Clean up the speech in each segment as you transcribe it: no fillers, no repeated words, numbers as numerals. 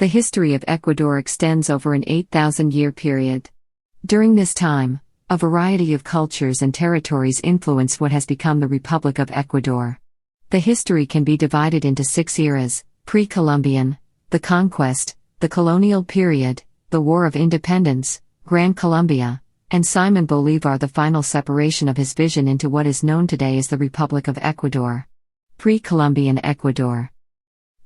The history of Ecuador extends over an 8,000-year period. During this time, a variety of cultures and territories influenced what has become the Republic of Ecuador. The history can be divided into 6 eras: Pre-Columbian, the Conquest, the Colonial Period, the War of Independence, Gran Colombia, and Simón Bolívar, the final separation of his vision into what is known today as the Republic of Ecuador. Pre-Columbian Ecuador.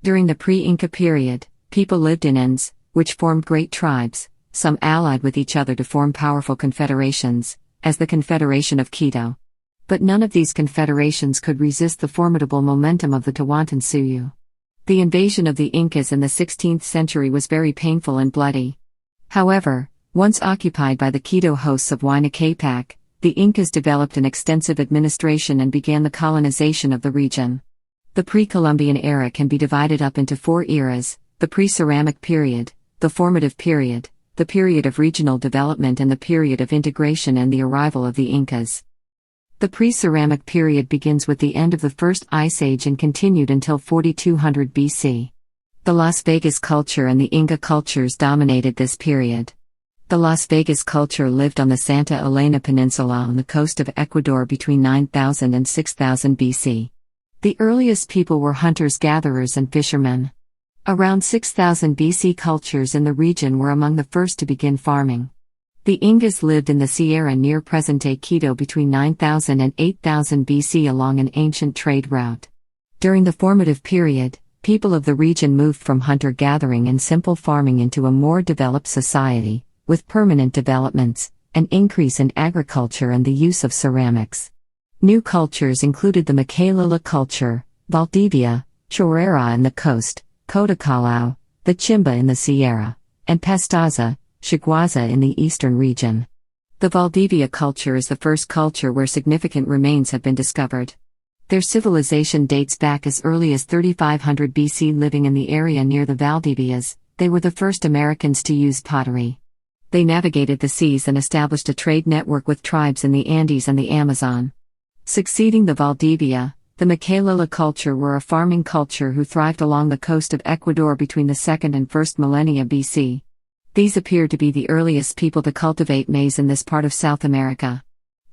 During the pre-Inca period, people lived in Andes, which formed great tribes, some allied with each other to form powerful confederations, as the Confederation of Quito. But none of these confederations could resist the formidable momentum of the Tawantinsuyu. The invasion of the Incas in the 16th century was very painful and bloody. However, once occupied by the Quito hosts of Huayna Capac, the Incas developed an extensive administration and began the colonization of the region. The pre-Columbian era can be divided up into 4 eras: the pre-ceramic period, the formative period, the period of regional development, and the period of integration and the arrival of the Incas. The pre-ceramic period begins with the end of the First Ice Age and continued until 4200 BC. The Las Vegas culture and the Inca cultures dominated this period. The Las Vegas culture lived on the Santa Elena Peninsula on the coast of Ecuador between 9000 and 6000 BC. The earliest people were hunters-gatherers and fishermen. Around 6000 BC, cultures in the region were among the first to begin farming. The Incas lived in the Sierra near present-day Quito between 9000 and 8000 BC along an ancient trade route. During the formative period, people of the region moved from hunter-gathering and simple farming into a more developed society, with permanent developments, an increase in agriculture and the use of ceramics. New cultures included the Makalala culture, Valdivia, Chorrera in the coast, Cotacalao, the Chimba in the Sierra, and Pastaza, Chiguaza in the eastern region. The Valdivia culture is the first culture where significant remains have been discovered. Their civilization dates back as early as 3500 BC. Living in the area near the Valdivias, they were the first Americans to use pottery. They navigated the seas and established a trade network with tribes in the Andes and the Amazon. Succeeding the Valdivia, the Makalala culture were a farming culture who thrived along the coast of Ecuador between the 2nd and 1st millennia BC. These appear to be the earliest people to cultivate maize in this part of South America.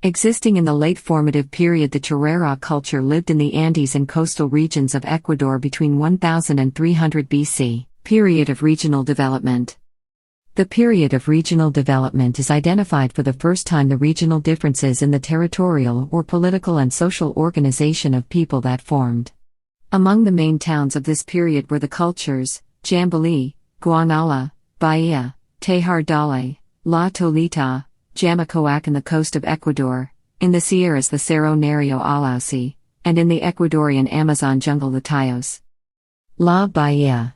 Existing in the late formative period, the Chorrera culture lived in the Andes and coastal regions of Ecuador between 1000 and 300 BC. Period of regional development. The period of regional development is identified for the first time the regional differences in the territorial or political and social organization of people that formed. Among the main towns of this period were the cultures Jambalí, Guanala, Bahia, Tejar Dale, La Tolita, Jamacoac in the coast of Ecuador, in the Sierras the Cerro Nerio Alausi, and in the Ecuadorian Amazon jungle the Tayos. La Bahia.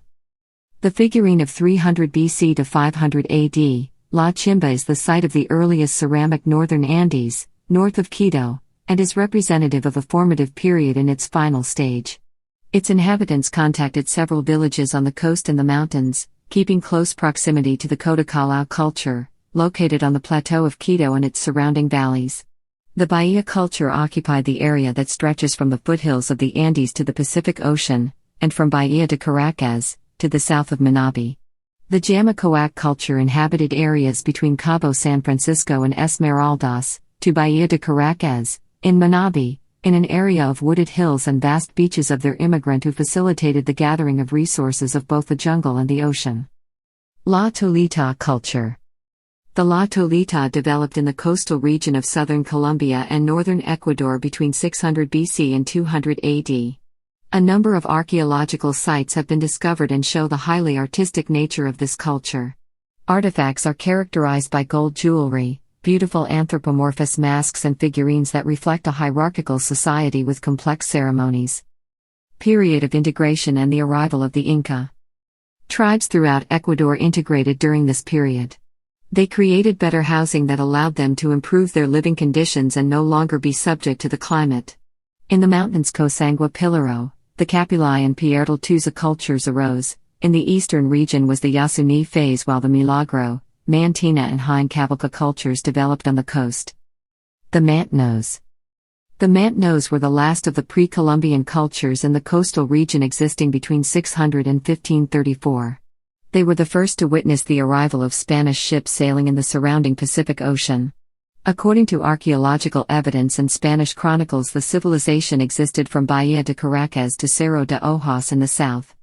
The figurine of 300 BC to 500 AD, La Chimba is the site of the earliest ceramic northern Andes, north of Quito, and is representative of a formative period in its final stage. Its inhabitants contacted several villages on the coast and the mountains, keeping close proximity to the Cotacalao culture, located on the plateau of Quito and its surrounding valleys. The Bahia culture occupied the area that stretches from the foothills of the Andes to the Pacific Ocean, and from Bahia de Caracas, to the south of Manabi. The Jamacoac culture inhabited areas between Cabo San Francisco and Esmeraldas, to Bahia de Caracas, in Manabi, in an area of wooded hills and vast beaches of their immigrant who facilitated the gathering of resources of both the jungle and the ocean. La Tolita culture. The La Tolita developed in the coastal region of southern Colombia and northern Ecuador between 600 BC and 200 AD. A number of archaeological sites have been discovered and show the highly artistic nature of this culture. Artifacts are characterized by gold jewelry, beautiful anthropomorphous masks and figurines that reflect a hierarchical society with complex ceremonies. Period of integration and the arrival of the Inca. Tribes throughout Ecuador integrated during this period. They created better housing that allowed them to improve their living conditions and no longer be subject to the climate. In the mountains Cosangua Pilaro, the Capulay and Pierrottuza cultures arose. In the eastern region was the Yasuni phase, while the Milagro, Mantina and Huayna Capac cultures developed on the coast. The Mantnos. The Mantnos were the last of the pre-Columbian cultures in the coastal region existing between 600 and 1534. They were the first to witness the arrival of Spanish ships sailing in the surrounding Pacific Ocean. According to archaeological evidence and Spanish chronicles, the civilization existed from Bahia de Caracas to Cerro de Ojos in the south.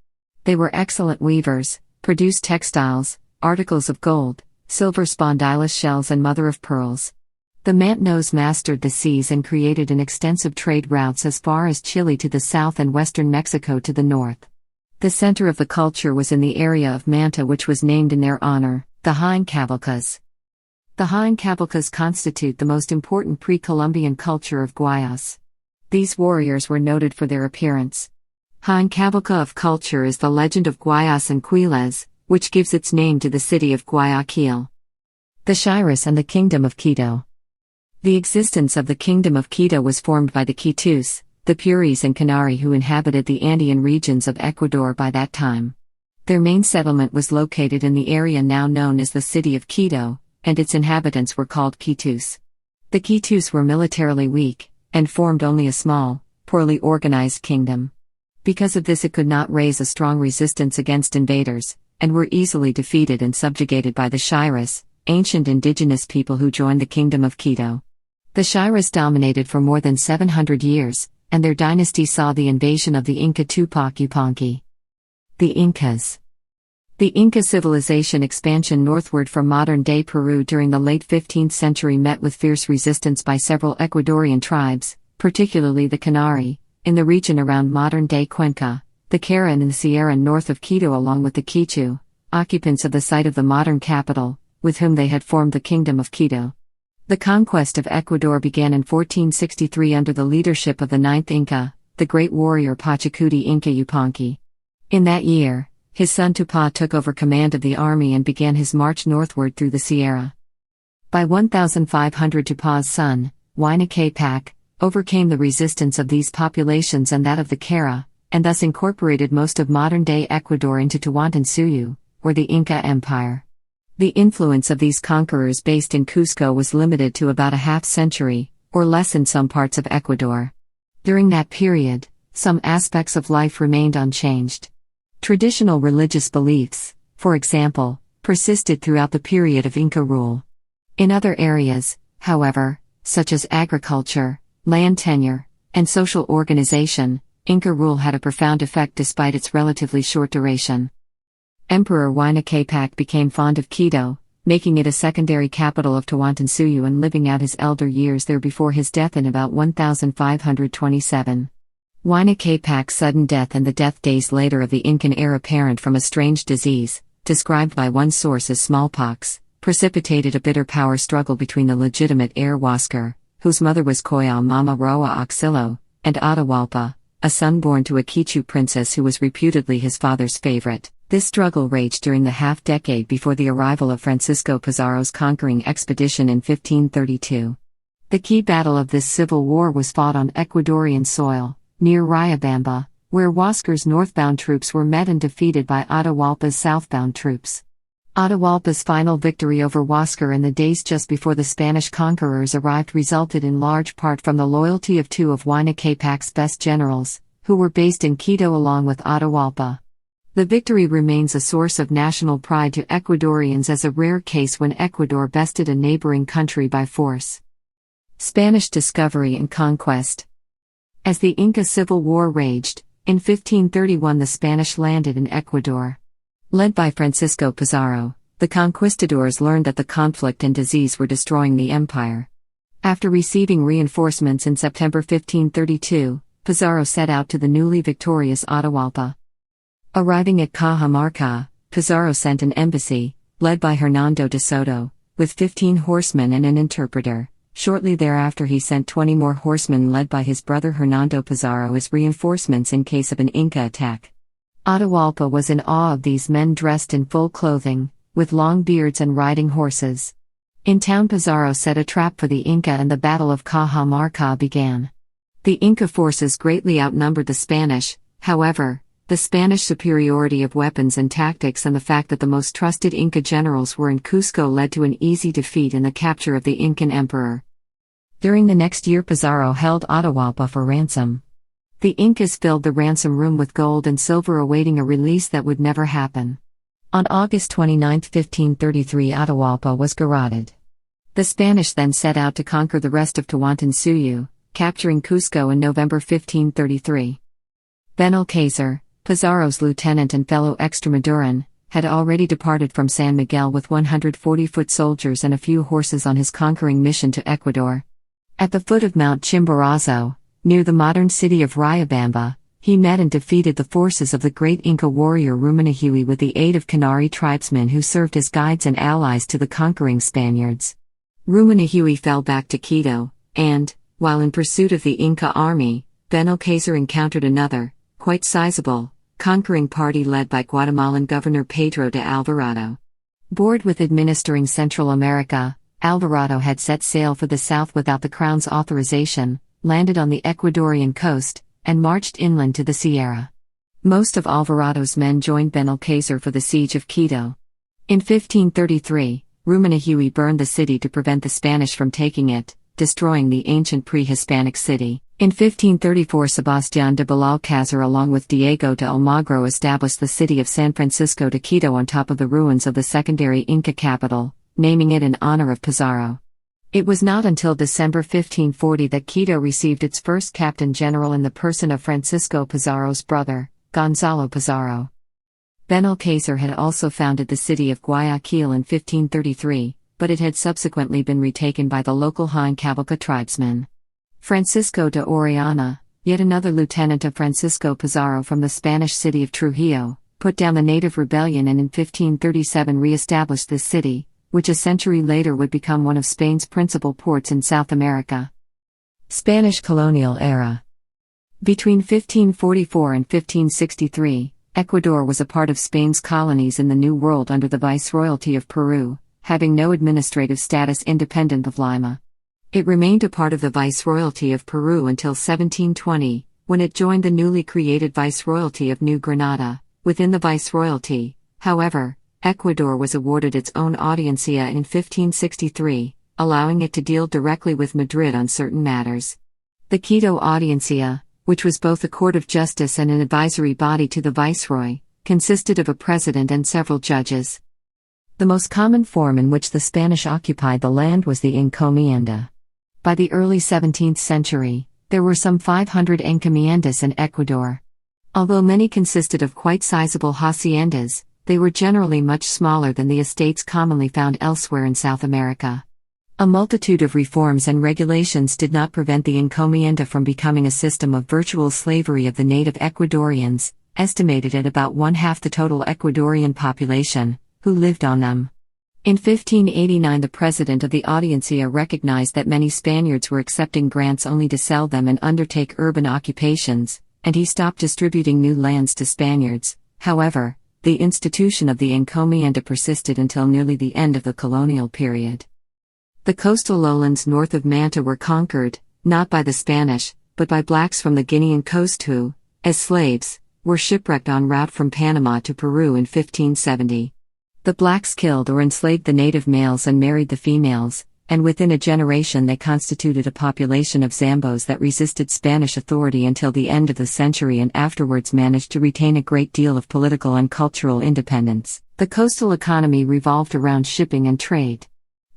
They were excellent weavers, produced textiles, articles of gold, silver spondylus shells and mother-of-pearls. The Mantanos mastered the seas and created an extensive trade routes as far as Chile to the south and western Mexico to the north. The center of the culture was in the area of Manta, which was named in their honor, the Huayna Capac. The Huayna Capac constitute the most important pre-Columbian culture of Guayas. These warriors were noted for their appearance. Huayna Capac of culture is the legend of Guayas and Quiles, which gives its name to the city of Guayaquil. The Shiras and the Kingdom of Quito. The existence of the Kingdom of Quito was formed by the Quitus, the Puris and Canari who inhabited the Andean regions of Ecuador by that time. Their main settlement was located in the area now known as the city of Quito, and its inhabitants were called Quitus. The Quitus were militarily weak, and formed only a small, poorly organized kingdom. Because of this it could not raise a strong resistance against invaders, and were easily defeated and subjugated by the Shiras, ancient indigenous people who joined the Kingdom of Quito. The Shiras dominated for more than 700 years, and their dynasty saw the invasion of the Inca Tupac Yupanqui. The Incas. The Inca civilization expansion northward from modern-day Peru during the late 15th century met with fierce resistance by several Ecuadorian tribes, particularly the Canari, in the region around modern-day Cuenca, the Cara and the Sierra north of Quito, along with the Quichu, occupants of the site of the modern capital, with whom they had formed the Kingdom of Quito. The conquest of Ecuador began in 1463 under the leadership of the 9th Inca, the great warrior Pachacuti Inca Yupanqui. In that year, his son Tupac took over command of the army and began his march northward through the Sierra. By 1500 Tupac's son, Huayna Capac, overcame the resistance of these populations and that of the Cara, and thus incorporated most of modern-day Ecuador into Tawantinsuyu, or the Inca Empire. The influence of these conquerors based in Cusco was limited to about a half-century, or less in some parts of Ecuador. During that period, some aspects of life remained unchanged. Traditional religious beliefs, for example, persisted throughout the period of Inca rule. In other areas, however, such as agriculture, land tenure, and social organization, Inca rule had a profound effect despite its relatively short duration. Emperor Huayna Capac became fond of Quito, making it a secondary capital of Tawantinsuyu and living out his elder years there before his death in about 1527. Huayna Capac's sudden death and the death days later of the Incan heir apparent from a strange disease, described by one source as smallpox, precipitated a bitter power struggle between the legitimate heir Huáscar, whose mother was Coyal Mama Roa Oxilo, and Atahualpa, a son born to a Quichu princess who was reputedly his father's favorite. This struggle raged during the half-decade before the arrival of Francisco Pizarro's conquering expedition in 1532. The key battle of this civil war was fought on Ecuadorian soil, near Riobamba, where Huáscar's northbound troops were met and defeated by Atahualpa's southbound troops. Atahualpa's final victory over Huáscar in the days just before the Spanish conquerors arrived resulted in large part from the loyalty of two of Huayna Capac's best generals, who were based in Quito along with Atahualpa. The victory remains a source of national pride to Ecuadorians as a rare case when Ecuador bested a neighboring country by force. Spanish discovery and conquest. As the Inca Civil War raged, in 1531 the Spanish landed in Ecuador. Led by Francisco Pizarro, the conquistadors learned that the conflict and disease were destroying the empire. After receiving reinforcements in September 1532, Pizarro set out to the newly victorious Atahualpa. Arriving at Cajamarca, Pizarro sent an embassy, led by Hernando de Soto, with 15 horsemen and an interpreter. Shortly thereafter he sent 20 more horsemen led by his brother Hernando Pizarro as reinforcements in case of an Inca attack. Atahualpa was in awe of these men dressed in full clothing, with long beards and riding horses. In town Pizarro set a trap for the Inca and the Battle of Cajamarca began. The Inca forces greatly outnumbered the Spanish, however. The Spanish superiority of weapons and tactics and the fact that the most trusted Inca generals were in Cusco led to an easy defeat and the capture of the Incan emperor. During the next year Pizarro held Atahualpa for ransom. The Incas filled the ransom room with gold and silver awaiting a release that would never happen. On August 29, 1533, Atahualpa was garroted. The Spanish then set out to conquer the rest of Tawantinsuyu, capturing Cusco in November 1533. Benalcázar, Pizarro's lieutenant and fellow Extremaduran, had already departed from San Miguel with 140 foot soldiers and a few horses on his conquering mission to Ecuador. At the foot of Mount Chimborazo, near the modern city of Riobamba, he met and defeated the forces of the great Inca warrior Rumanahui with the aid of Canary tribesmen who served as guides and allies to the conquering Spaniards. Rumanahui fell back to Quito, and, while in pursuit of the Inca army, Benalcázar encountered another, quite sizable, conquering party led by Guatemalan Governor Pedro de Alvarado. Bored with administering Central America, Alvarado had set sail for the south without the crown's authorization, landed on the Ecuadorian coast, and marched inland to the Sierra. Most of Alvarado's men joined Benalcázar for the siege of Quito. In 1533, Rumanahui burned the city to prevent the Spanish from taking it, destroying the ancient pre-Hispanic city. In 1534, Sebastián de Belalcázar along with Diego de Almagro established the city of San Francisco de Quito on top of the ruins of the secondary Inca capital, naming it in honor of Pizarro. It was not until December 1540 that Quito received its first captain general in the person of Francisco Pizarro's brother, Gonzalo Pizarro. Benalcázar had also founded the city of Guayaquil in 1533, but it had subsequently been retaken by the local Huayna Capac tribesmen. Francisco de Orellana, yet another lieutenant of Francisco Pizarro from the Spanish city of Trujillo, put down the native rebellion and in 1537 re-established this city, which a century later would become one of Spain's principal ports in South America. Spanish colonial era. Between 1544 and 1563, Ecuador was a part of Spain's colonies in the New World under the Viceroyalty of Peru, having no administrative status independent of Lima. It remained a part of the Viceroyalty of Peru until 1720, when it joined the newly created Viceroyalty of New Granada. Within the Viceroyalty, however, Ecuador was awarded its own audiencia in 1563, allowing it to deal directly with Madrid on certain matters. The Quito Audiencia, which was both a court of justice and an advisory body to the viceroy, consisted of a president and several judges. The most common form in which the Spanish occupied the land was the encomienda. By the early 17th century, there were some 500 encomiendas in Ecuador. Although many consisted of quite sizable haciendas, they were generally much smaller than the estates commonly found elsewhere in South America. A multitude of reforms and regulations did not prevent the encomienda from becoming a system of virtual slavery of the native Ecuadorians, estimated at about one-half the total Ecuadorian population, who lived on them. In 1589, the president of the Audiencia recognized that many Spaniards were accepting grants only to sell them and undertake urban occupations, and he stopped distributing new lands to Spaniards. However, the institution of the encomienda persisted until nearly the end of the colonial period. The coastal lowlands north of Manta were conquered, not by the Spanish, but by blacks from the Guinean coast who, as slaves, were shipwrecked en route from Panama to Peru in 1570. The blacks killed or enslaved the native males and married the females, and within a generation they constituted a population of Zambos that resisted Spanish authority until the end of the century and afterwards managed to retain a great deal of political and cultural independence. The coastal economy revolved around shipping and trade.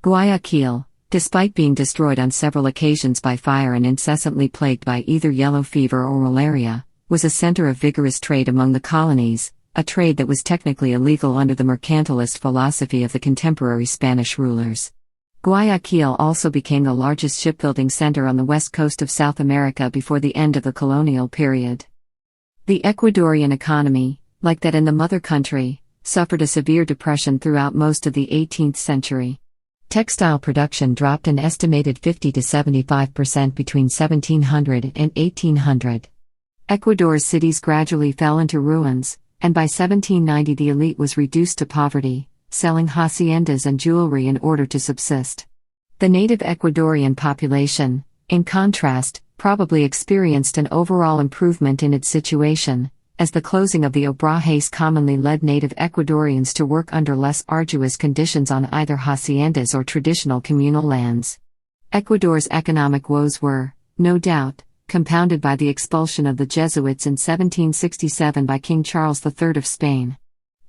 Guayaquil, despite being destroyed on several occasions by fire and incessantly plagued by either yellow fever or malaria, was a center of vigorous trade among the colonies, a trade that was technically illegal under the mercantilist philosophy of the contemporary Spanish rulers. Guayaquil also became the largest shipbuilding center on the west coast of South America before the end of the colonial period. The Ecuadorian economy, like that in the mother country, suffered a severe depression throughout most of the 18th century. Textile production dropped an estimated 50 to 75% between 1700 and 1800. Ecuador's cities gradually fell into ruins, and by 1790 the elite was reduced to poverty, selling haciendas and jewelry in order to subsist. The native Ecuadorian population, in contrast, probably experienced an overall improvement in its situation, as the closing of the obrajes commonly led native Ecuadorians to work under less arduous conditions on either haciendas or traditional communal lands. Ecuador's economic woes were, no doubt, compounded by the expulsion of the Jesuits in 1767 by King Charles III of Spain.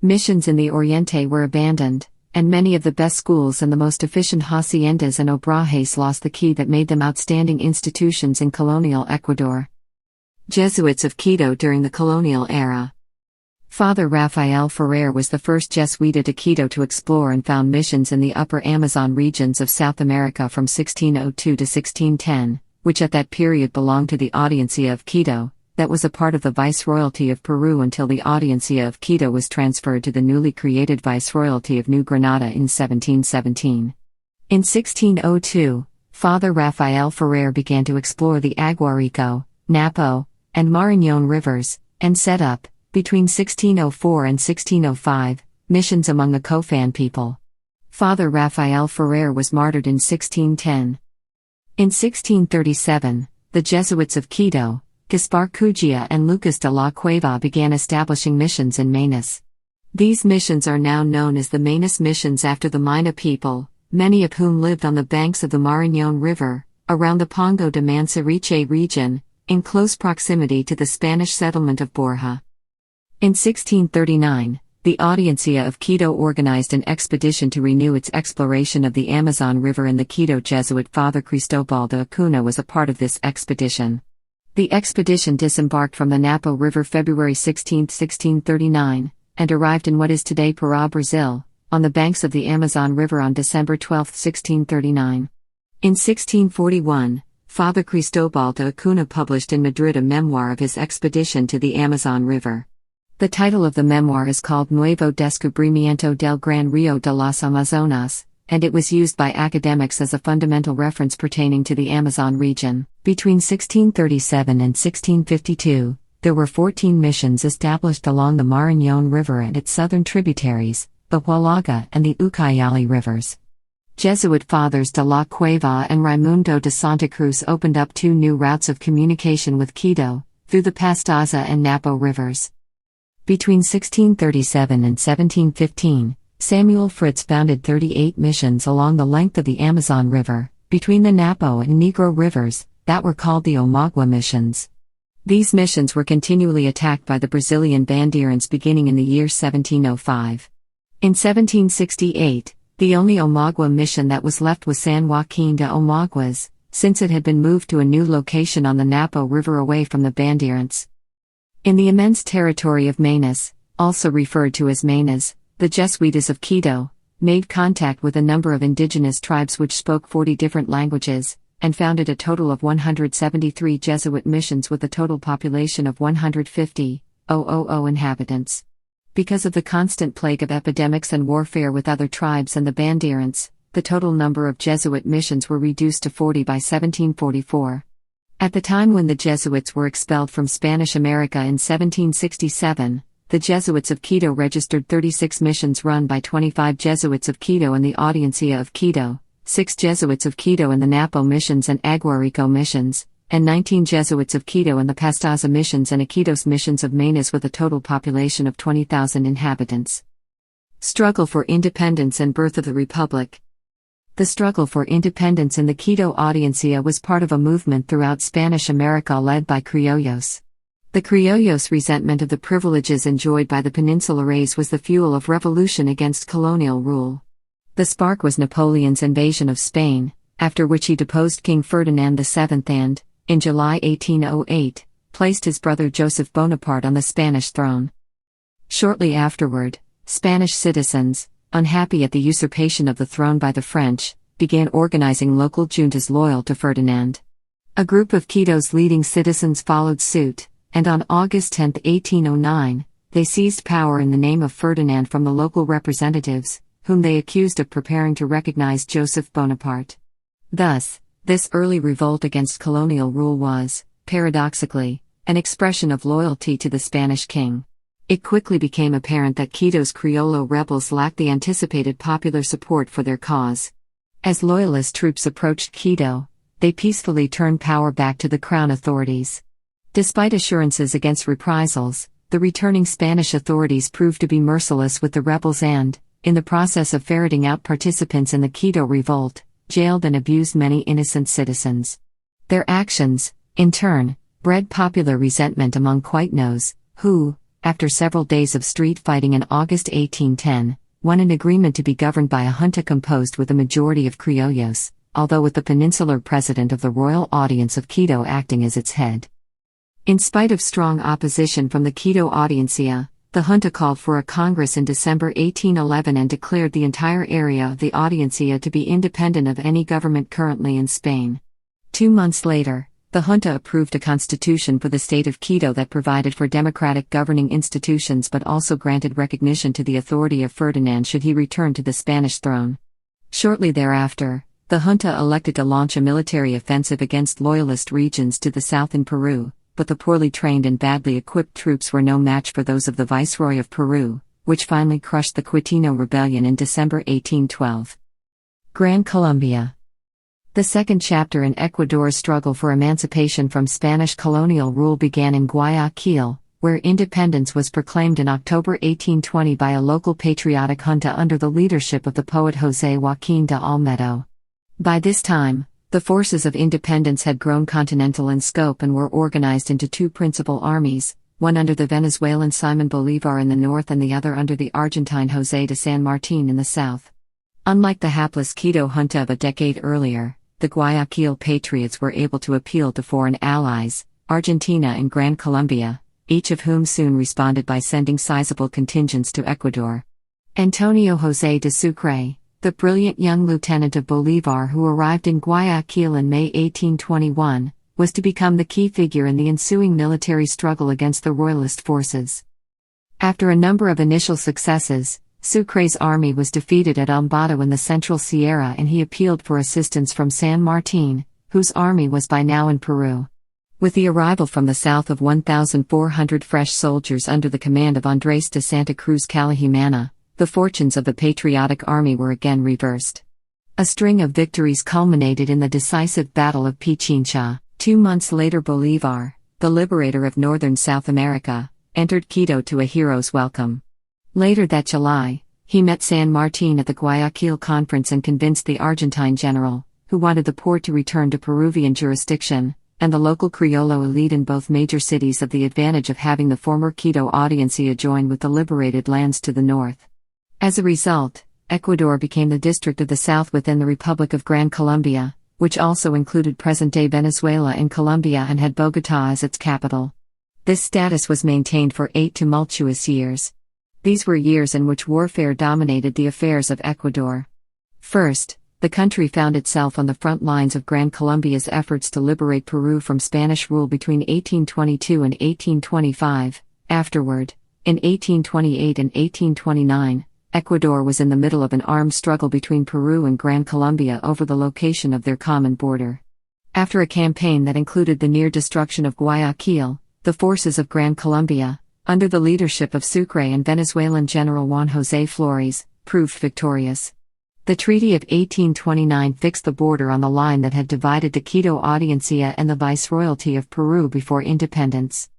Missions in the Oriente were abandoned, and many of the best schools and the most efficient haciendas and obrajes lost the key that made them outstanding institutions in colonial Ecuador. Jesuits of Quito during the colonial era. Father Rafael Ferrer was the first Jesuita to Quito to explore and found missions in the upper Amazon regions of South America from 1602 to 1610, which at that period belonged to the Audiencia of Quito, that was a part of the Viceroyalty of Peru until the Audiencia of Quito was transferred to the newly created Viceroyalty of New Granada in 1717. In 1602, Father Rafael Ferrer began to explore the Aguarico, Napo, and Marañón rivers, and set up, between 1604 and 1605, missions among the Cofan people. Father Rafael Ferrer was martyred in 1610. In 1637, the Jesuits of Quito, Gaspar Cujia and Lucas de la Cueva began establishing missions in Maynas. These missions are now known as the Maynas missions after the Mayna people, many of whom lived on the banks of the Marañón River, around the Pongo de Manseriche region, in close proximity to the Spanish settlement of Borja. In 1639, the Audiencia of Quito organized an expedition to renew its exploration of the Amazon River, and the Quito Jesuit Father Cristobal de Acuna was a part of this expedition. The expedition disembarked from the Napo River February 16, 1639, and arrived in what is today Pará, Brazil, on the banks of the Amazon River on December 12, 1639. In 1641, Father Cristobal de Acuna published in Madrid a memoir of his expedition to the Amazon River. The title of the memoir is called Nuevo Descubrimiento del Gran Río de las Amazonas, and it was used by academics as a fundamental reference pertaining to the Amazon region. Between 1637 and 1652, there were 14 missions established along the Marañón River and its southern tributaries, the Hualaga and the Ucayali rivers. Jesuit fathers de la Cueva and Raimundo de Santa Cruz opened up 2 new routes of communication with Quito, through the Pastaza and Napo rivers. Between 1637 and 1715, Samuel Fritz founded 38 missions along the length of the Amazon River, between the Napo and Negro rivers, that were called the Omagua missions. These missions were continually attacked by the Brazilian bandeirans beginning in the year 1705. In 1768, the only Omagua mission that was left was San Joaquin de Omaguas, since it had been moved to a new location on the Napo River away from the bandeirans. In the immense territory of Maynas, also referred to as Maynas, the Jesuitas of Quito made contact with a number of indigenous tribes which spoke 40 different languages, and founded a total of 173 Jesuit missions with a total population of 150,000 inhabitants. Because of the constant plague of epidemics and warfare with other tribes and the bandeirans, the total number of Jesuit missions were reduced to 40 by 1744. At the time when the Jesuits were expelled from Spanish America in 1767, the Jesuits of Quito registered 36 missions run by 25 Jesuits of Quito and the Audiencia of Quito, 6 Jesuits of Quito and the Napo missions and Aguarico missions, and 19 Jesuits of Quito and the Pastaza missions and Iquitos missions of Maynas with a total population of 20,000 inhabitants. Struggle for independence and birth of the Republic. The struggle for independence in the Quito Audiencia was part of a movement throughout Spanish America led by Criollos. The Criollos' resentment of the privileges enjoyed by the Peninsulares was the fuel of revolution against colonial rule. The spark was Napoleon's invasion of Spain, after which he deposed King Ferdinand VII and, in July 1808, placed his brother Joseph Bonaparte on the Spanish throne. Shortly afterward, Spanish citizens, unhappy at the usurpation of the throne by the French, began organizing local juntas loyal to Ferdinand. A group of Quito's leading citizens followed suit, and on August 10, 1809, they seized power in the name of Ferdinand from the local representatives, whom they accused of preparing to recognize Joseph Bonaparte. Thus, this early revolt against colonial rule was, paradoxically, an expression of loyalty to the Spanish king. It quickly became apparent that Quito's Criollo rebels lacked the anticipated popular support for their cause. As loyalist troops approached Quito, they peacefully turned power back to the crown authorities. Despite assurances against reprisals, the returning Spanish authorities proved to be merciless with the rebels and, in the process of ferreting out participants in the Quito revolt, jailed and abused many innocent citizens. Their actions, in turn, bred popular resentment among Quitenos, who, after several days of street fighting in August 1810, won an agreement to be governed by a junta composed with a majority of criollos, although with the peninsular president of the Royal Audience of Quito acting as its head. In spite of strong opposition from the Quito Audiencia, the junta called for a congress in December 1811 and declared the entire area of the Audiencia to be independent of any government currently in Spain. 2 months later, the junta approved a constitution for the state of Quito that provided for democratic governing institutions but also granted recognition to the authority of Ferdinand should he return to the Spanish throne. Shortly thereafter, the junta elected to launch a military offensive against loyalist regions to the south in Peru, but the poorly trained and badly equipped troops were no match for those of the Viceroy of Peru, which finally crushed the Quitino Rebellion in December 1812. Gran Colombia. The second chapter in Ecuador's struggle for emancipation from Spanish colonial rule began in Guayaquil, where independence was proclaimed in October 1820 by a local patriotic junta under the leadership of the poet José Joaquín de Olmedo. By this time, the forces of independence had grown continental in scope and were organized into two principal armies, one under the Venezuelan Simón Bolívar in the north and the other under the Argentine José de San Martín in the south. Unlike the hapless Quito junta of a decade earlier, the Guayaquil patriots were able to appeal to foreign allies, Argentina and Gran Colombia, each of whom soon responded by sending sizable contingents to Ecuador. Antonio José de Sucre, the brilliant young lieutenant of Bolívar who arrived in Guayaquil in May 1821, was to become the key figure in the ensuing military struggle against the royalist forces. After a number of initial successes, Sucre's army was defeated at Ambato in the Central Sierra and he appealed for assistance from San Martín, whose army was by now in Peru. With the arrival from the south of 1,400 fresh soldiers under the command of Andrés de Santa Cruz Calajimana, the fortunes of the patriotic army were again reversed. A string of victories culminated in the decisive Battle of Pichincha. 2 months later Bolívar, the liberator of northern South America, entered Quito to a hero's welcome. Later that July, he met San Martín at the Guayaquil Conference and convinced the Argentine general, who wanted the port to return to Peruvian jurisdiction, and the local Criollo elite in both major cities of the advantage of having the former Quito Audiencia join with the liberated lands to the north. As a result, Ecuador became the district of the south within the Republic of Gran Colombia, which also included present-day Venezuela and Colombia and had Bogotá as its capital. This status was maintained for 8 tumultuous years. These were years in which warfare dominated the affairs of Ecuador. First, the country found itself on the front lines of Gran Colombia's efforts to liberate Peru from Spanish rule between 1822 and 1825. Afterward, in 1828 and 1829, Ecuador was in the middle of an armed struggle between Peru and Gran Colombia over the location of their common border. After a campaign that included the near destruction of Guayaquil, the forces of Gran Colombia, under the leadership of Sucre and Venezuelan General Juan José Flores, proved victorious. The Treaty of 1829 fixed the border on the line that had divided the Quito Audiencia and the Viceroyalty of Peru before independence.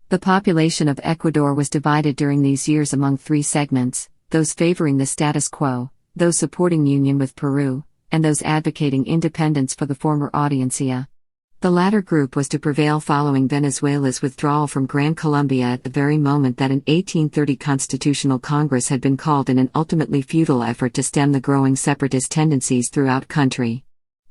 The population of Ecuador was divided during these years among 3 segments: those favoring the status quo, those supporting union with Peru, and those advocating independence for the former Audiencia. The latter group was to prevail following Venezuela's withdrawal from Gran Colombia at the very moment that an 1830 Constitutional Congress had been called in an ultimately futile effort to stem the growing separatist tendencies throughout country.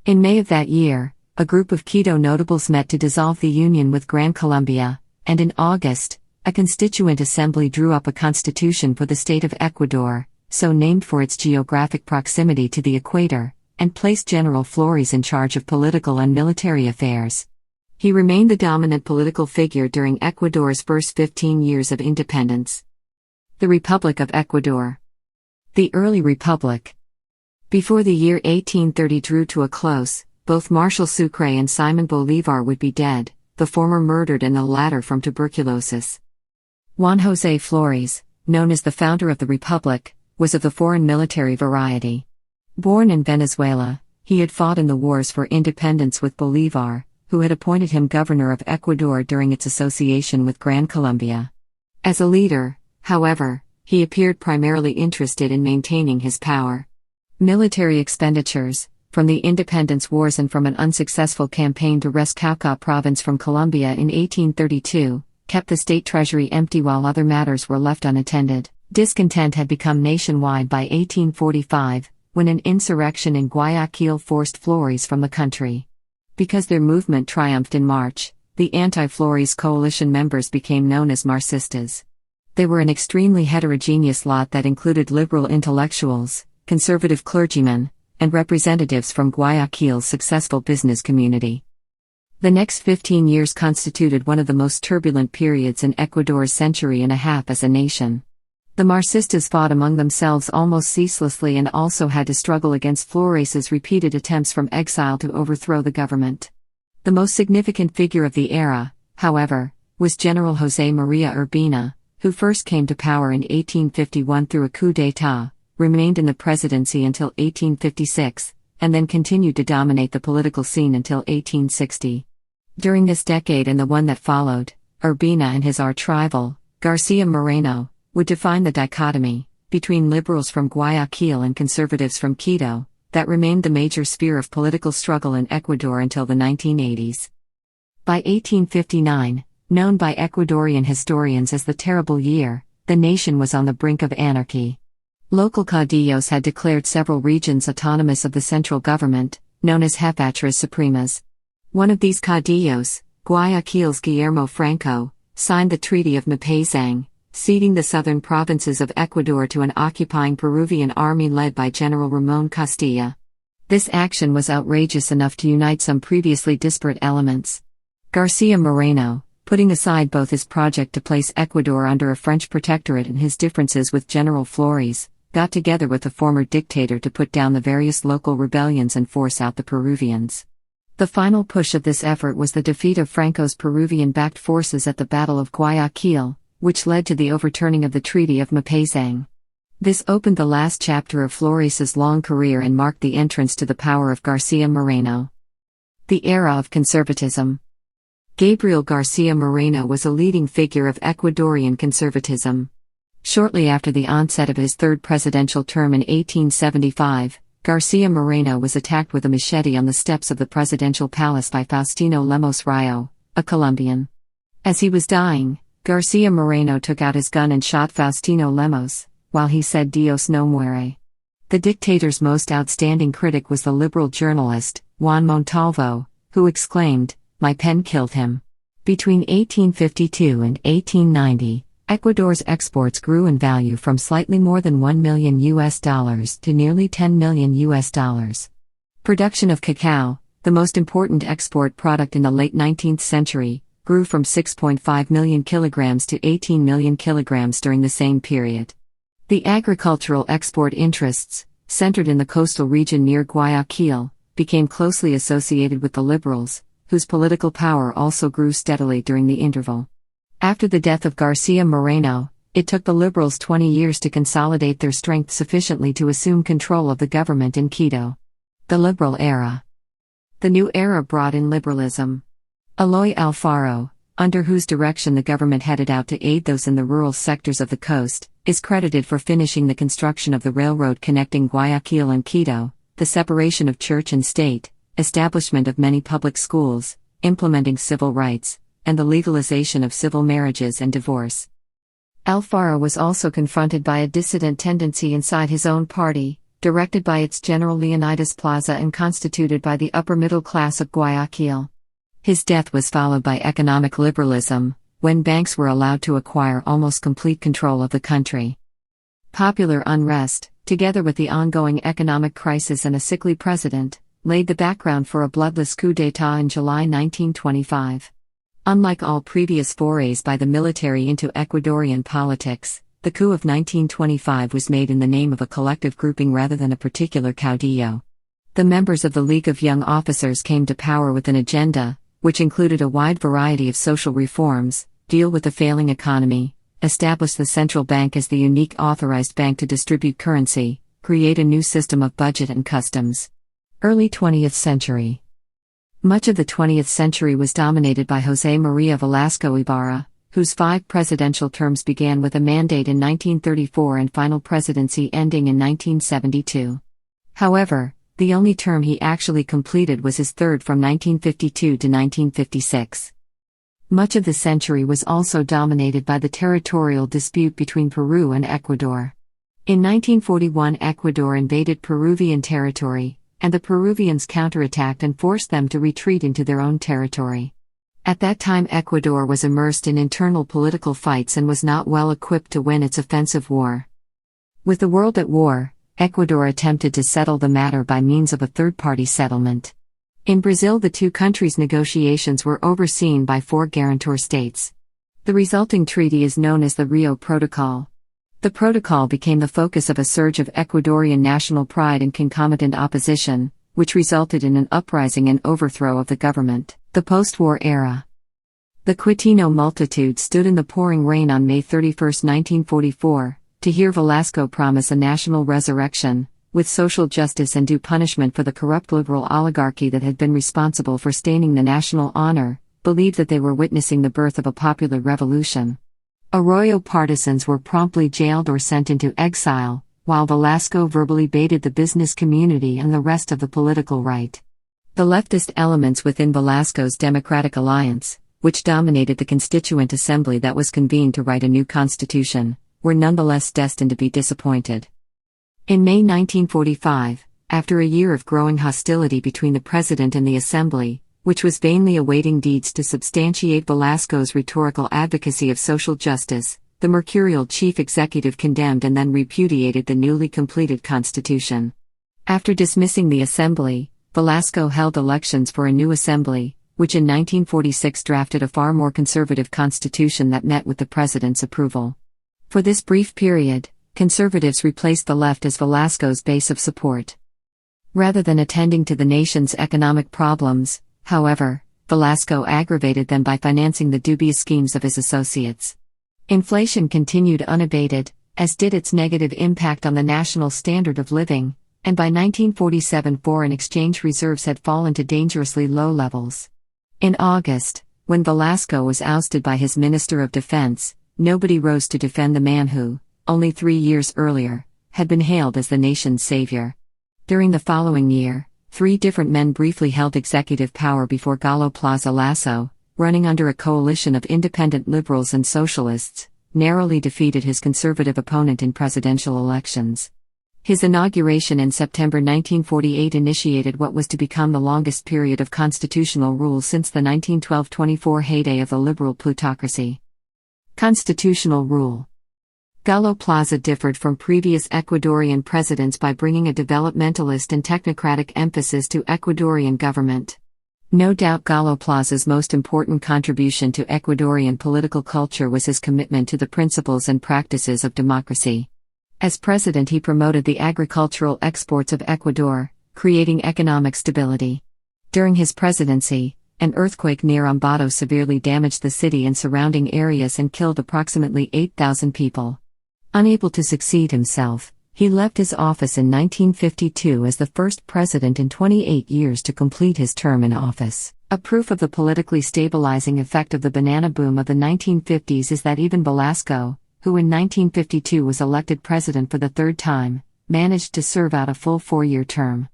In May of that year, a group of Quito notables met to dissolve the union with Gran Colombia, and in August, a constituent assembly drew up a constitution for the state of Ecuador, so named for its geographic proximity to the equator, and placed General Flores in charge of political and military affairs. He remained the dominant political figure during Ecuador's first 15 years of independence. The Republic of Ecuador. The early Republic. Before the year 1830 drew to a close, both Marshal Sucre and Simón Bolívar would be dead, the former murdered and the latter from tuberculosis. Juan José Flores, known as the founder of the Republic, was of the foreign military variety. Born in Venezuela, he had fought in the wars for independence with Bolívar, who had appointed him governor of Ecuador during its association with Gran Colombia. As a leader, however, he appeared primarily interested in maintaining his power. Military expenditures, from the independence wars and from an unsuccessful campaign to wrest Cauca province from Colombia in 1832, kept the state treasury empty while other matters were left unattended. Discontent had become nationwide by 1845, when an insurrection in Guayaquil forced Flores from the country. Because their movement triumphed in March, the anti-Flores coalition members became known as Marxistas. They were an extremely heterogeneous lot that included liberal intellectuals, conservative clergymen, and representatives from Guayaquil's successful business community. The next 15 years constituted one of the most turbulent periods in Ecuador's century and a half as a nation. The Marxistas fought among themselves almost ceaselessly and also had to struggle against Flores's repeated attempts from exile to overthrow the government. The most significant figure of the era, however, was General José María Urbina, who first came to power in 1851 through a coup d'état, remained in the presidency until 1856, and then continued to dominate the political scene until 1860. During this decade and the one that followed, Urbina and his arch-rival, García Moreno, would define the dichotomy, between liberals from Guayaquil and conservatives from Quito, that remained the major sphere of political struggle in Ecuador until the 1980s. By 1859, known by Ecuadorian historians as the Terrible Year, the nation was on the brink of anarchy. Local caudillos had declared several regions autonomous of the central government, known as jefaturas supremas. One of these caudillos, Guayaquil's Guillermo Franco, signed the Treaty of Mapazang, ceding the southern provinces of Ecuador to an occupying Peruvian army led by General Ramón Castilla. This action was outrageous enough to unite some previously disparate elements. García Moreno, putting aside both his project to place Ecuador under a French protectorate and his differences with General Flores, got together with the former dictator to put down the various local rebellions and force out the Peruvians. The final push of this effort was the defeat of Franco's Peruvian-backed forces at the Battle of Guayaquil, which led to the overturning of the Treaty of Mapazang. This opened the last chapter of Flores's long career and marked the entrance to the power of García Moreno. The era of conservatism. Gabriel García Moreno was a leading figure of Ecuadorian conservatism. Shortly after the onset of his third presidential term in 1875, García Moreno was attacked with a machete on the steps of the presidential palace by Faustino Lemos Rayo, a Colombian. As he was dying, García Moreno took out his gun and shot Faustino Lemos, while he said Dios no muere. The dictator's most outstanding critic was the liberal journalist, Juan Montalvo, who exclaimed, "My pen killed him." Between 1852 and 1890, Ecuador's exports grew in value from slightly more than $1 million to nearly $10 million. Production of cacao, the most important export product in the late 19th century, grew from 6.5 million kilograms to 18 million kilograms during the same period. The agricultural export interests, centered in the coastal region near Guayaquil, became closely associated with the liberals, whose political power also grew steadily during the interval. After the death of García Moreno, it took the liberals 20 years to consolidate their strength sufficiently to assume control of the government in Quito. The liberal era. The new era brought in liberalism. Eloy Alfaro, under whose direction the government headed out to aid those in the rural sectors of the coast, is credited for finishing the construction of the railroad connecting Guayaquil and Quito, the separation of church and state, establishment of many public schools, implementing civil rights, and the legalization of civil marriages and divorce. Alfaro was also confronted by a dissident tendency inside his own party, directed by its General Leonidas Plaza and constituted by the upper middle class of Guayaquil. His death was followed by economic liberalism, when banks were allowed to acquire almost complete control of the country. Popular unrest, together with the ongoing economic crisis and a sickly president, laid the background for a bloodless coup d'état in July 1925. Unlike all previous forays by the military into Ecuadorian politics, the coup of 1925 was made in the name of a collective grouping rather than a particular caudillo. The members of the League of Young Officers came to power with an agenda, which included a wide variety of social reforms, deal with the failing economy, establish the central bank as the unique authorized bank to distribute currency, create a new system of budget and customs. Early 20th century. Much of the 20th century was dominated by José María Velasco Ibarra, whose 5 presidential terms began with a mandate in 1934 and final presidency ending in 1972. However, the only term he actually completed was his third from 1952 to 1956. Much of the century was also dominated by the territorial dispute between Peru and Ecuador. In 1941, Ecuador invaded Peruvian territory, and the Peruvians counterattacked and forced them to retreat into their own territory. At that time, Ecuador was immersed in internal political fights and was not well equipped to win its offensive war. With the world at war, Ecuador attempted to settle the matter by means of a third-party settlement. In Brazil, the two countries' negotiations were overseen by 4 guarantor states. The resulting treaty is known as the Rio Protocol. The protocol became the focus of a surge of Ecuadorian national pride and concomitant opposition, which resulted in an uprising and overthrow of the government. The post-war era. The Quitino multitude stood in the pouring rain on May 31, 1944, to hear Velasco promise a national resurrection, with social justice and due punishment for the corrupt liberal oligarchy that had been responsible for staining the national honor, believed that they were witnessing the birth of a popular revolution. Arroyo partisans were promptly jailed or sent into exile, while Velasco verbally baited the business community and the rest of the political right. The leftist elements within Velasco's Democratic Alliance, which dominated the Constituent Assembly that was convened to write a new constitution, were nonetheless destined to be disappointed. In May 1945, after a year of growing hostility between the president and the assembly, which was vainly awaiting deeds to substantiate Velasco's rhetorical advocacy of social justice, the mercurial chief executive condemned and then repudiated the newly completed constitution. After dismissing the assembly, Velasco held elections for a new assembly, which in 1946 drafted a far more conservative constitution that met with the president's approval. For this brief period, conservatives replaced the left as Velasco's base of support. Rather than attending to the nation's economic problems, however, Velasco aggravated them by financing the dubious schemes of his associates. Inflation continued unabated, as did its negative impact on the national standard of living, and by 1947 foreign exchange reserves had fallen to dangerously low levels. In August, when Velasco was ousted by his Minister of Defense, nobody rose to defend the man who, only 3 years earlier, had been hailed as the nation's savior. During the following year, 3 different men briefly held executive power before Galo Plaza Lasso, running under a coalition of independent liberals and socialists, narrowly defeated his conservative opponent in presidential elections. His inauguration in September 1948 initiated what was to become the longest period of constitutional rule since the 1912-24 heyday of the liberal plutocracy. Constitutional rule. Galo Plaza differed from previous Ecuadorian presidents by bringing a developmentalist and technocratic emphasis to Ecuadorian government. No doubt Galo Plaza's most important contribution to Ecuadorian political culture was his commitment to the principles and practices of democracy. As president, he promoted the agricultural exports of Ecuador, creating economic stability. During his presidency, an earthquake near Ambato severely damaged the city and surrounding areas and killed approximately 8,000 people. Unable to succeed himself, he left his office in 1952 as the first president in 28 years to complete his term in office. A proof of the politically stabilizing effect of the banana boom of the 1950s is that even Velasco, who in 1952 was elected president for the 3rd time, managed to serve out a full 4-year term.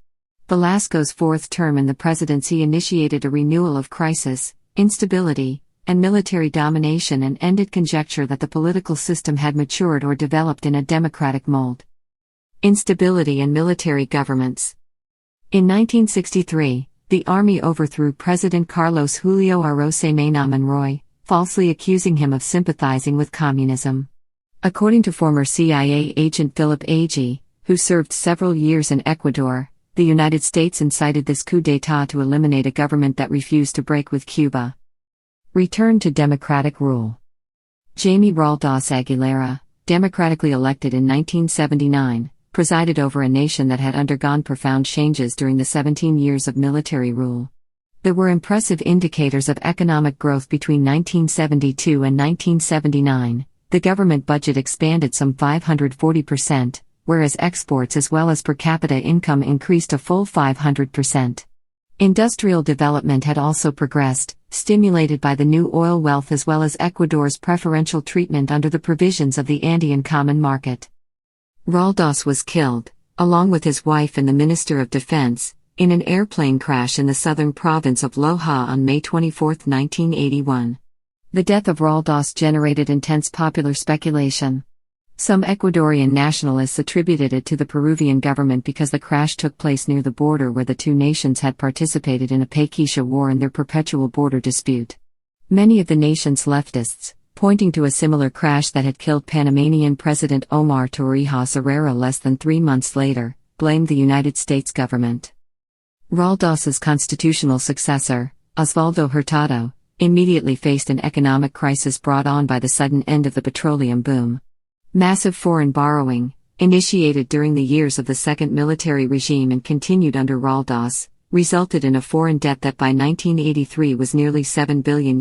Velasco's 4th term in the presidency initiated a renewal of crisis, instability, and military domination and ended conjecture that the political system had matured or developed in a democratic mold. Instability and military governments. In 1963, the army overthrew President Carlos Julio Arce Mena Monroy, falsely accusing him of sympathizing with communism. According to former CIA agent Philip Agee, who served several years in Ecuador, the United States incited this coup d'état to eliminate a government that refused to break with Cuba. Return to democratic rule. Jaime Roldos Aguilera, democratically elected in 1979, presided over a nation that had undergone profound changes during the 17 years of military rule. There were impressive indicators of economic growth between 1972 and 1979. The government budget expanded some 540%, whereas exports as well as per capita income increased a full 500%. Industrial development had also progressed, stimulated by the new oil wealth as well as Ecuador's preferential treatment under the provisions of the Andean Common Market. Roldos was killed, along with his wife and the Minister of Defense, in an airplane crash in the southern province of Loja on May 24, 1981. The death of Roldós generated intense popular speculation. Some Ecuadorian nationalists attributed it to the Peruvian government because the crash took place near the border where the two nations had participated in a Paquisha war in their perpetual border dispute. Many of the nation's leftists, pointing to a similar crash that had killed Panamanian President Omar Torrijos Herrera less than 3 months later, blamed the United States government. Roldós's constitutional successor, Osvaldo Hurtado, immediately faced an economic crisis brought on by the sudden end of the petroleum boom. Massive foreign borrowing, initiated during the years of the second military regime and continued under Roldós, resulted in a foreign debt that by 1983 was nearly $7 billion.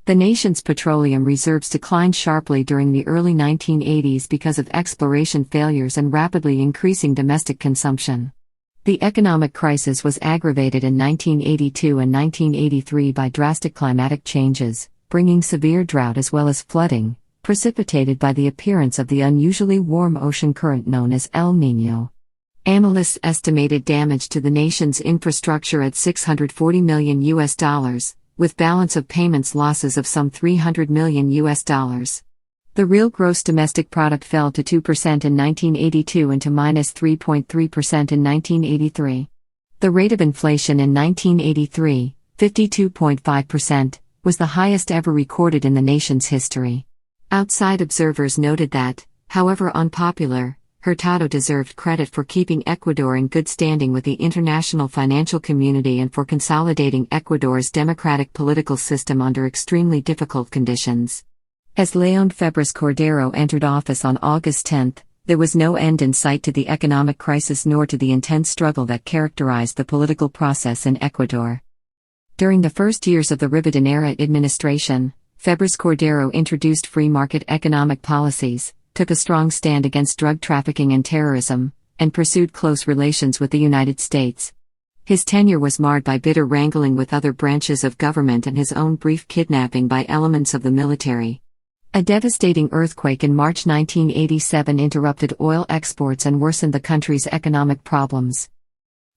The nation's petroleum reserves declined sharply during the early 1980s because of exploration failures and rapidly increasing domestic consumption. The economic crisis was aggravated in 1982 and 1983 by drastic climatic changes, bringing severe drought as well as flooding, precipitated by the appearance of the unusually warm ocean current known as El Niño. Analysts estimated damage to the nation's infrastructure at $640 million, with balance of payments losses of some $300 million. The real gross domestic product fell to 2% in 1982 and to minus 3.3% in 1983. The rate of inflation in 1983, 52.5%, was the highest ever recorded in the nation's history. Outside observers noted that, however unpopular, Hurtado deserved credit for keeping Ecuador in good standing with the international financial community and for consolidating Ecuador's democratic political system under extremely difficult conditions. As León Febres Cordero entered office on August 10, there was no end in sight to the economic crisis nor to the intense struggle that characterized the political process in Ecuador. During the first years of the Rivadeneira administration, Febres Cordero introduced free market economic policies, took a strong stand against drug trafficking and terrorism, and pursued close relations with the United States. His tenure was marred by bitter wrangling with other branches of government and his own brief kidnapping by elements of the military. A devastating earthquake in March 1987 interrupted oil exports and worsened the country's economic problems.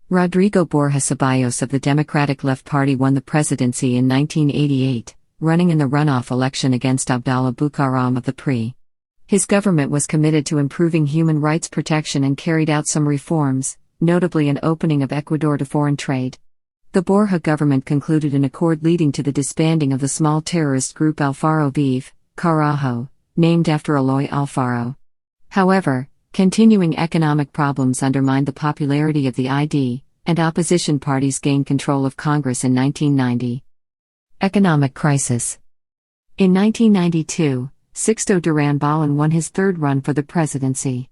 Rodrigo Borja Ceballos of the Democratic Left Party won the presidency in 1988, running in the runoff election against Abdallah Bucaram of the PRI. His government was committed to improving human rights protection and carried out some reforms, notably an opening of Ecuador to foreign trade. The Borja government concluded an accord leading to the disbanding of the small terrorist group Alfaro Vive, Carajo, named after Eloy Alfaro. However, continuing economic problems undermined the popularity of the ID, and opposition parties gained control of Congress in 1990. Economic crisis. In 1992, Sixto Duran Ballin won his third run for the presidency.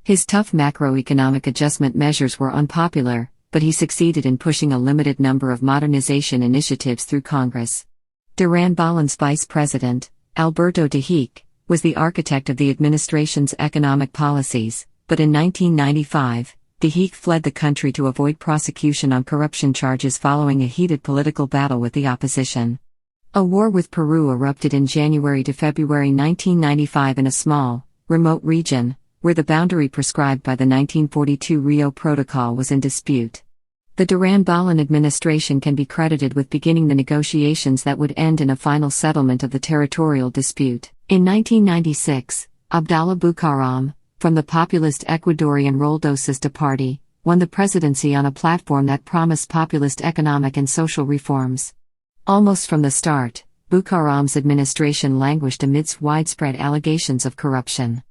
His tough macroeconomic adjustment measures were unpopular, but he succeeded in pushing a limited number of modernization initiatives through Congress. Duran Ballin's vice president, Alberto Dahique, was the architect of the administration's economic policies, but in 1995, Dahique fled the country to avoid prosecution on corruption charges following a heated political battle with the opposition. A war with Peru erupted in January to February 1995 in a small, remote region, where the boundary prescribed by the 1942 Rio Protocol was in dispute. The Duran Ballin administration can be credited with beginning the negotiations that would end in a final settlement of the territorial dispute. In 1996, Abdallah Bucaram, from the populist Ecuadorian Roldosista party, won the presidency on a platform that promised populist economic and social reforms. Almost from the start, Bucaram's administration languished amidst widespread allegations of corruption.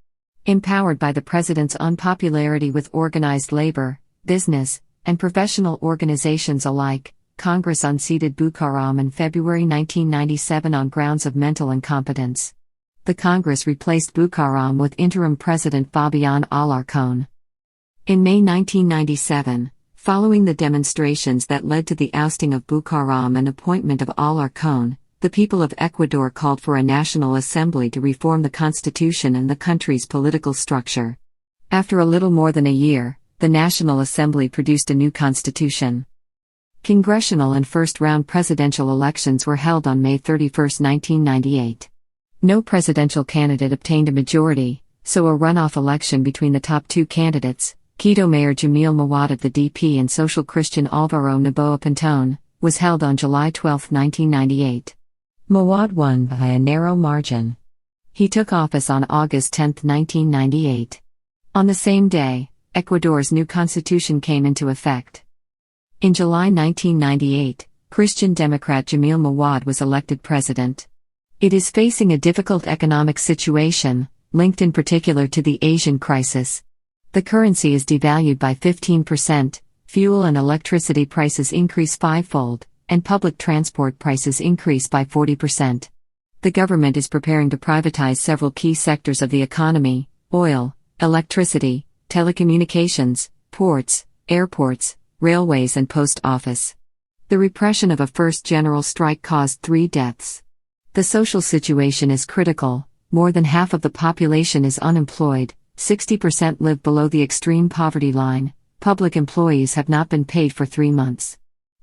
Empowered by the president's unpopularity with organized labor, business, and professional organizations alike, Congress unseated Bucaram in February 1997 on grounds of mental incompetence. The Congress replaced Bucaram with interim President Fabián Alarcón. In May 1997, following the demonstrations that led to the ousting of Bucaram and appointment of Alarcón, the people of Ecuador called for a national assembly to reform the constitution and the country's political structure. After a little more than a year, the National Assembly produced a new constitution. Congressional and first-round presidential elections were held on May 31, 1998. No presidential candidate obtained a majority, so a runoff election between the top two candidates, Quito Mayor Jamil Mawad of the DP and social Christian Alvaro Noboa Pintón, was held on July 12, 1998. Mawad won by a narrow margin. He took office on August 10, 1998. On the same day, Ecuador's new constitution came into effect. In July 1998, Christian Democrat Jamil Mawad was elected president. It is facing a difficult economic situation, linked in particular to the Asian crisis. The currency is devalued by 15%, fuel and electricity prices increase fivefold, and public transport prices increase by 40%. The government is preparing to privatize several key sectors of the economy: oil, electricity, telecommunications, ports, airports, railways and post office. The repression of a first general strike caused 3 deaths. The social situation is critical. More than half of the population is unemployed, 60% live below the extreme poverty line, public employees have not been paid for 3 months.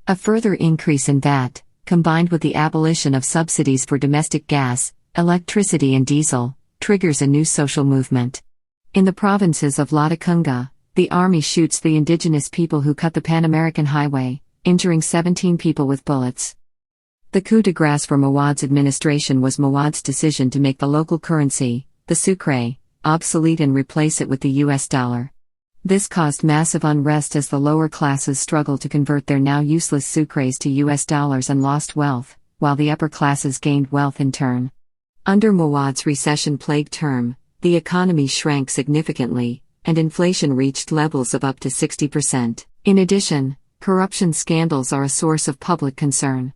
A further increase in VAT, combined with the abolition of subsidies for domestic gas, electricity and diesel, triggers a new social movement. In the provinces of Latacunga, the army shoots the indigenous people who cut the Pan-American Highway, injuring 17 people with bullets. The coup de grace for Mawad's administration was Mawad's decision to make the local currency, the sucre, obsolete and replace it with the US dollar. This caused massive unrest as the lower classes struggled to convert their now useless sucres to US dollars and lost wealth, while the upper classes gained wealth in turn. Under Mawad's recession-plagued term, the economy shrank significantly, and inflation reached levels of up to 60%. In addition, corruption scandals are a source of public concern.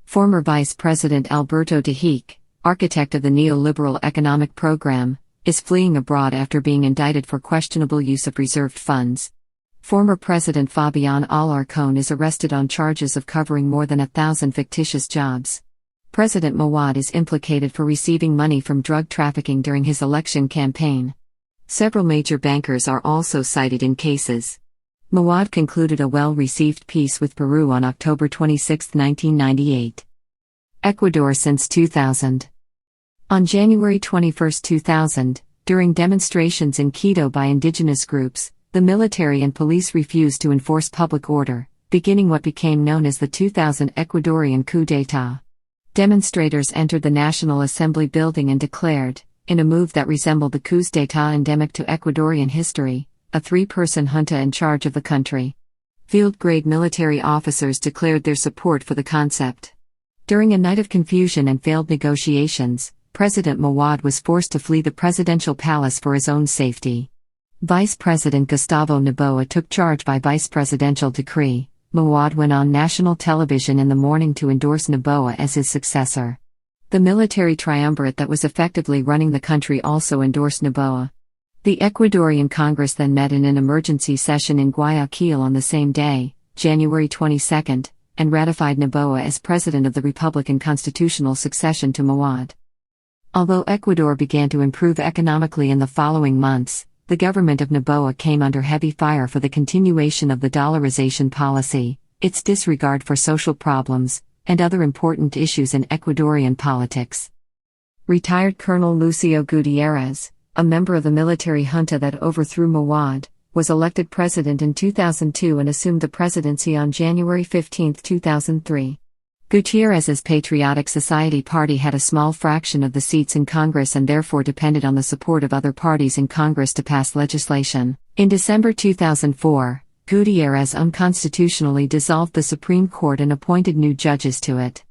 Former Vice President Alberto Dahique, architect of the neoliberal economic program, is fleeing abroad after being indicted for questionable use of reserved funds. Former President Fabian Alarcón is arrested on charges of covering more than 1,000 fictitious jobs. President Mawad is implicated for receiving money from drug trafficking during his election campaign. Several major bankers are also cited in cases. Mawad concluded a well-received peace with Peru on October 26, 1998. Ecuador since 2000. On January 21, 2000, during demonstrations in Quito by indigenous groups, the military and police refused to enforce public order, beginning what became known as the 2000 Ecuadorian coup d'état. Demonstrators entered the National Assembly building and declared, in a move that resembled the coups d'état endemic to Ecuadorian history, a 3-person junta in charge of the country. Field-grade military officers declared their support for the concept. During a night of confusion and failed negotiations, President Mawad was forced to flee the presidential palace for his own safety. Vice President Gustavo Noboa took charge by vice presidential decree. Mawad went on national television in the morning to endorse Noboa as his successor. The military triumvirate that was effectively running the country also endorsed Noboa. The Ecuadorian Congress then met in an emergency session in Guayaquil on the same day, January 22, and ratified Noboa as president of the republic in constitutional succession to Mawad. Although Ecuador began to improve economically in the following months, the government of Noboa came under heavy fire for the continuation of the dollarization policy, its disregard for social problems, and other important issues in Ecuadorian politics. Retired Colonel Lucio Gutierrez, a member of the military junta that overthrew Mawad, was elected president in 2002 and assumed the presidency on January 15, 2003. Gutierrez's Patriotic Society Party had a small fraction of the seats in Congress and therefore depended on the support of other parties in Congress to pass legislation. In December 2004, Gutierrez unconstitutionally dissolved the Supreme Court and appointed new judges to it.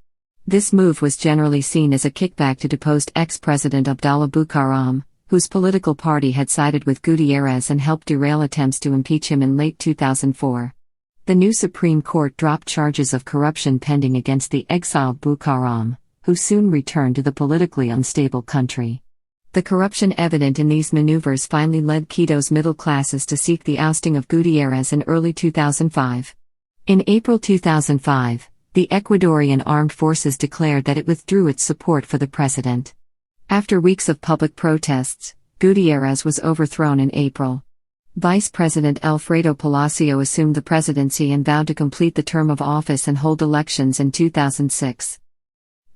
This move was generally seen as a kickback to deposed ex-president Abdallah Bucaram, whose political party had sided with Gutierrez and helped derail attempts to impeach him in late 2004. The new Supreme Court dropped charges of corruption pending against the exiled Bucaram, who soon returned to the politically unstable country. The corruption evident in these maneuvers finally led Quito's middle classes to seek the ousting of Gutierrez in early 2005. In April 2005, the Ecuadorian Armed Forces declared that it withdrew its support for the president. After weeks of public protests, Gutierrez was overthrown in April. Vice President Alfredo Palacio assumed the presidency and vowed to complete the term of office and hold elections in 2006.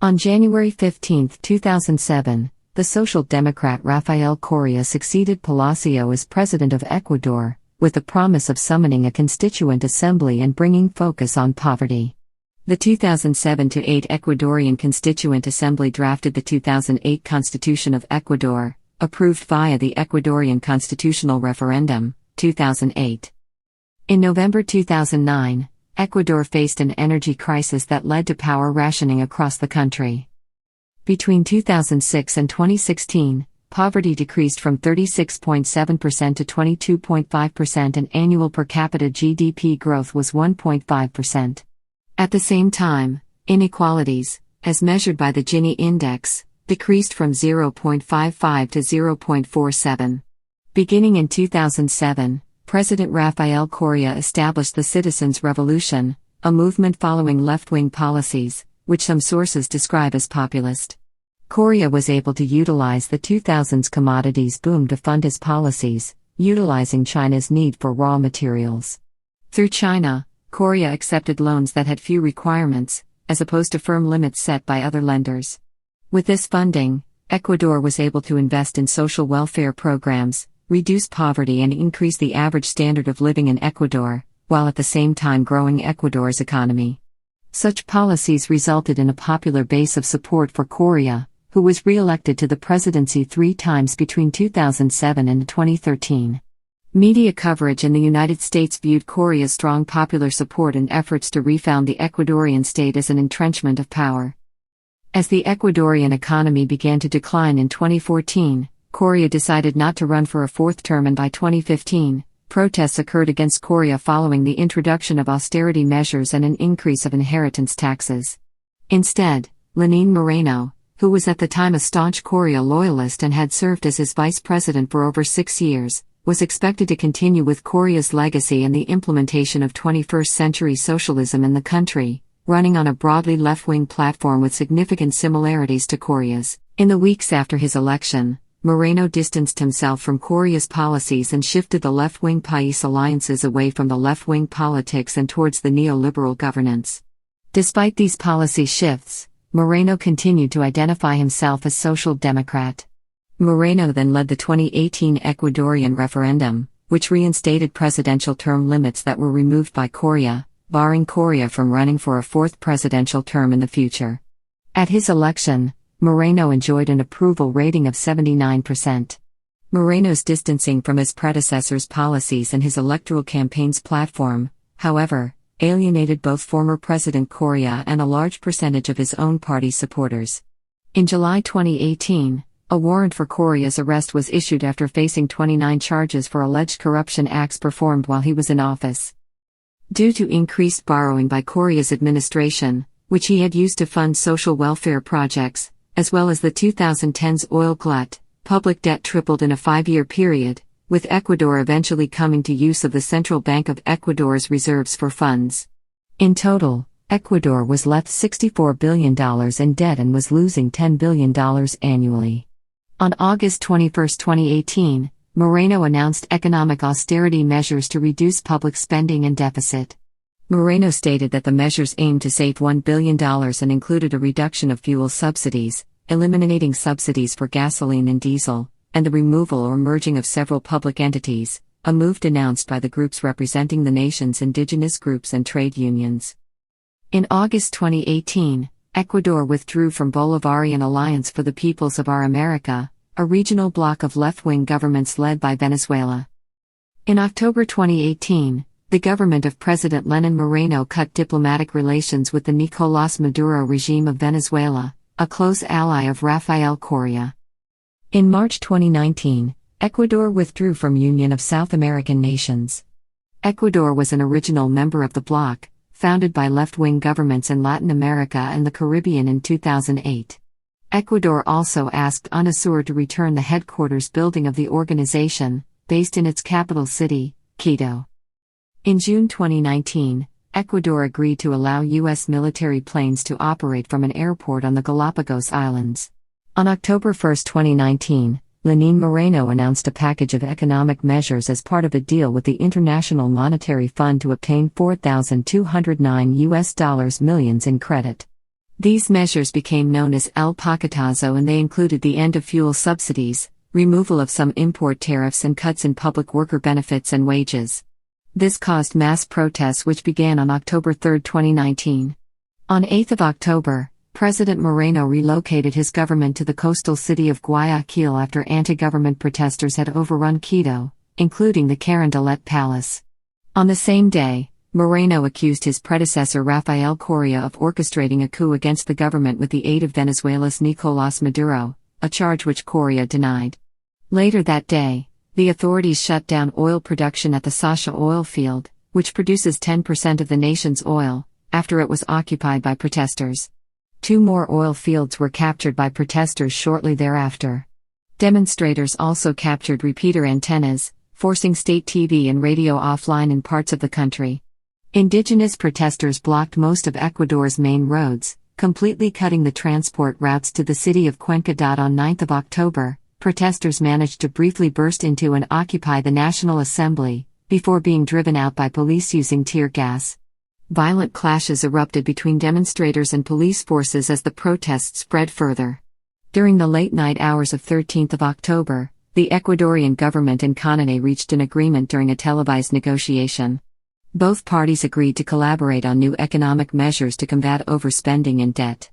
On January 15, 2007, the Social Democrat Rafael Correa succeeded Palacio as president of Ecuador, with the promise of summoning a constituent assembly and bringing focus on poverty. The 2007-8 Ecuadorian Constituent Assembly drafted the 2008 Constitution of Ecuador, approved via the Ecuadorian Constitutional Referendum, 2008. In November 2009, Ecuador faced an energy crisis that led to power rationing across the country. Between 2006 and 2016, poverty decreased from 36.7% to 22.5% and annual per capita GDP growth was 1.5%. At the same time, inequalities, as measured by the Gini index, decreased from 0.55 to 0.47. Beginning in 2007, President Rafael Correa established the Citizens' Revolution, a movement following left-wing policies, which some sources describe as populist. Correa was able to utilize the 2000s commodities boom to fund his policies, utilizing China's need for raw materials. Through China, Correa accepted loans that had few requirements, as opposed to firm limits set by other lenders. With this funding, Ecuador was able to invest in social welfare programs, reduce poverty and increase the average standard of living in Ecuador, while at the same time growing Ecuador's economy. Such policies resulted in a popular base of support for Correa, who was re-elected to the presidency 3 times between 2007 and 2013. Media coverage in the United States viewed Correa's strong popular support and efforts to refound the Ecuadorian state as an entrenchment of power. As the Ecuadorian economy began to decline in 2014, Correa decided not to run for a 4th term, and by 2015, protests occurred against Correa following the introduction of austerity measures and an increase of inheritance taxes. Instead, Lenín Moreno, who was at the time a staunch Correa loyalist and had served as his vice president for over 6 years, was expected to continue with Correa's legacy and the implementation of 21st-century socialism in the country, running on a broadly left-wing platform with significant similarities to Correa's. In the weeks after his election, Moreno distanced himself from Correa's policies and shifted the left-wing PAIS alliances away from the left-wing politics and towards the neoliberal governance. Despite these policy shifts, Moreno continued to identify himself as social democrat. Moreno then led the 2018 Ecuadorian referendum, which reinstated presidential term limits that were removed by Correa, barring Correa from running for a 4th presidential term in the future. At his election, Moreno enjoyed an approval rating of 79%. Moreno's distancing from his predecessor's policies and his electoral campaign's platform, however, alienated both former President Correa and a large percentage of his own party supporters. In July 2018, a warrant for Correa's arrest was issued after facing 29 charges for alleged corruption acts performed while he was in office. Due to increased borrowing by Correa's administration, which he had used to fund social welfare projects, as well as the 2010's oil glut, public debt tripled in a 5-year period, with Ecuador eventually coming to use of the Central Bank of Ecuador's reserves for funds. In total, Ecuador was left $64 billion in debt and was losing $10 billion annually. On August 21, 2018, Moreno announced economic austerity measures to reduce public spending and deficit. Moreno stated that the measures aimed to save $1 billion and included a reduction of fuel subsidies, eliminating subsidies for gasoline and diesel, and the removal or merging of several public entities, a move denounced by the groups representing the nation's indigenous groups and trade unions. In August 2018, Ecuador withdrew from Bolivarian Alliance for the Peoples of Our America, a regional bloc of left-wing governments led by Venezuela. In October 2018, the government of President Lenín Moreno cut diplomatic relations with the Nicolás Maduro regime of Venezuela, a close ally of Rafael Correa. In March 2019, Ecuador withdrew from Union of South American Nations. Ecuador was an original member of the bloc, founded by left-wing governments in Latin America and the Caribbean in 2008. Ecuador also asked UNASUR to return the headquarters building of the organization, based in its capital city, Quito. In June 2019, Ecuador agreed to allow U.S. military planes to operate from an airport on the Galapagos Islands. On October 1, 2019, Lenín Moreno announced a package of economic measures as part of a deal with the International Monetary Fund to obtain $4,209 million in credit. These measures became known as El Paquetazo, and they included the end of fuel subsidies, removal of some import tariffs, and cuts in public worker benefits and wages. This caused mass protests which began on October 3, 2019. On 8 October, President Moreno relocated his government to the coastal city of Guayaquil after anti-government protesters had overrun Quito, including the Carondelet Palace. On the same day, Moreno accused his predecessor Rafael Correa of orchestrating a coup against the government with the aid of Venezuela's Nicolás Maduro, a charge which Correa denied. Later that day, the authorities shut down oil production at the Sasha oil field, which produces 10% of the nation's oil, after it was occupied by protesters. 2 more oil fields were captured by protesters shortly thereafter. Demonstrators also captured repeater antennas, forcing state TV and radio offline in parts of the country. Indigenous protesters blocked most of Ecuador's main roads, completely cutting the transport routes to the city of Cuenca. On 9 October, protesters managed to briefly burst into and occupy the National Assembly, before being driven out by police using tear gas. Violent clashes erupted between demonstrators and police forces as the protests spread further. During the late-night hours of 13 October, the Ecuadorian government and CONADE reached an agreement during a televised negotiation. Both parties agreed to collaborate on new economic measures to combat overspending and debt.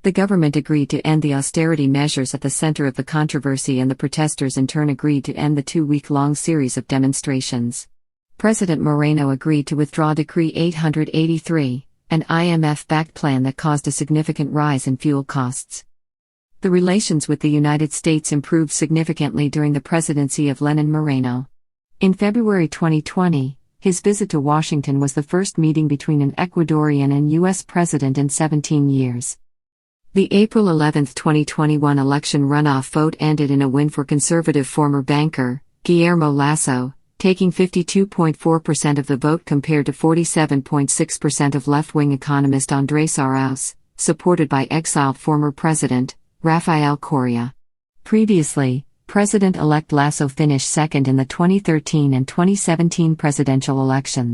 The government agreed to end the austerity measures at the center of the controversy, and the protesters in turn agreed to end the 2-week-long series of demonstrations. President Moreno agreed to withdraw Decree 883, an IMF-backed plan that caused a significant rise in fuel costs. The relations with the United States improved significantly during the presidency of Lenin Moreno. In February 2020, his visit to Washington was the first meeting between an Ecuadorian and U.S. president in 17 years. The April 11, 2021 election runoff vote ended in a win for conservative former banker, Guillermo Lasso, taking 52.4% of the vote compared to 47.6% of left-wing economist Andrés Arauz, supported by exiled former president, Rafael Correa. Previously, President-elect Lasso finished second in the 2013 and 2017 presidential elections.